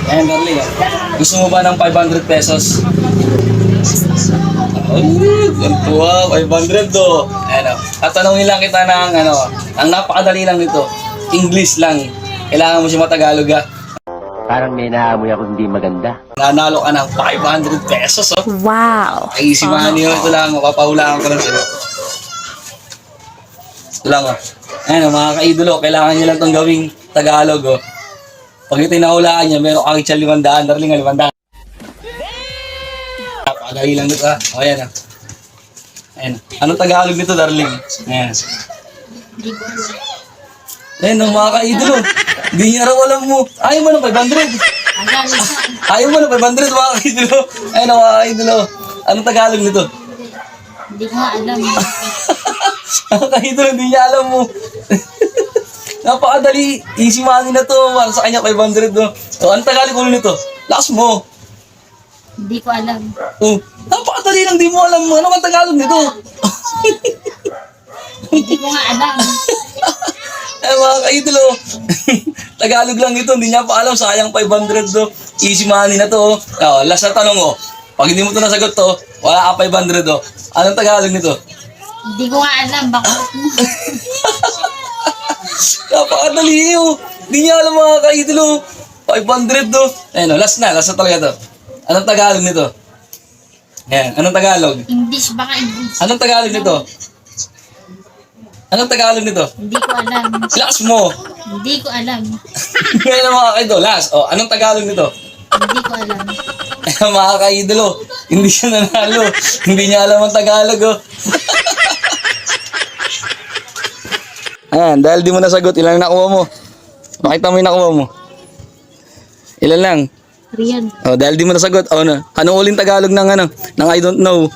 Ayan, darling. Gusto mo ba ng 500 pesos? Ay, wow, 500 do. Ayan o. Tatanungin lang kita ng ang napakadali lang nito. English lang. Kailangan mo siya matagalog ha. Parang may naamoy ako hindi maganda. Nanalo ka ng 500 pesos oh. Wow. Ay, easy money yun. Ito lang, mapapahulaan ko lang sa'yo. Ito lang oh. Ayan o, mga kaidolo, kailangan nyo lang itong gawing Tagalog oh. Pag ito nahulaan niya, meron kang itchal 500, darling, 500. Napakadali lang nito ah. O, ayan ah. Ayan. Anong Tagalog nito, darling? Ayan. Ayan oh, mga kaidolo. Hindi niya raw alam mo. Ayaw mo ng 500. Ayaw mo ng 500, mga kaidolo. Ayan oh, mga kaidolo. Anong Tagalog nito? Hindi ko nga alam. Mga kaidolo, hindi niya alam mo. Napakadali. Easy money na to. Para sa kanya 500 no. So, anong Tagalog ulo nito? Lakas mo. Hindi ko alam. Oh, napakadali lang, di mo alam mo. Ano ang Tagalog nito? Hindi ko nga alam. Eh, mga kaidolo. Tagalog lang ito. Hindi niya pa alam. Sayang 500 do. Easy money na to. Oh, last na tanong oh. Pag hindi mo to nasagot to, wala ka 500 do. Anong Tagalog nito? Hindi ko nga alam. Bakit mo? Napakadali oh. Hindi niya alam mga kaidolo. 500 do. Ayun oh, last na talaga to. Anong Tagalog nito? Ayan, anong Tagalog? English, baka English. Anong Tagalog nito? Anong Tagalog nito? Hindi ko alam. Lakas mo. Hindi ko alam. Ngayon mga kaidolo, last. Oh, anong Tagalog nito? Hindi ko alam. Ayan mga kaidolo, hindi siya nanalo. Hindi niya alam ang Tagalog oh. Ayan, dahil di mo nasagot, ilan nakuha mo? Makita mo yung nakuha mo. Ilan lang? Riyan. Oh, dahil di mo nasagot, oh na. Anong uling Tagalog ng I don't know?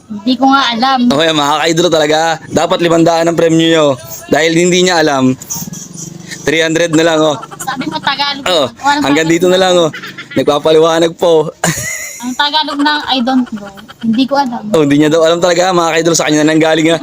Hindi ko nga alam. Okay, mga ka-idolo talaga. Dapat 500 ang premyo nyo. Dahil hindi niya alam, 300 na lang, oh. Sabi mo Tagalog. Oh, Walang hanggang Tagalog dito na lang, oh. Nagpapaliwanag po. Ang Tagalog ng I don't know. Hindi ko alam. Oh, hindi niya daw alam talaga, mga ka-idolo, sa kanya na nang galing, ha.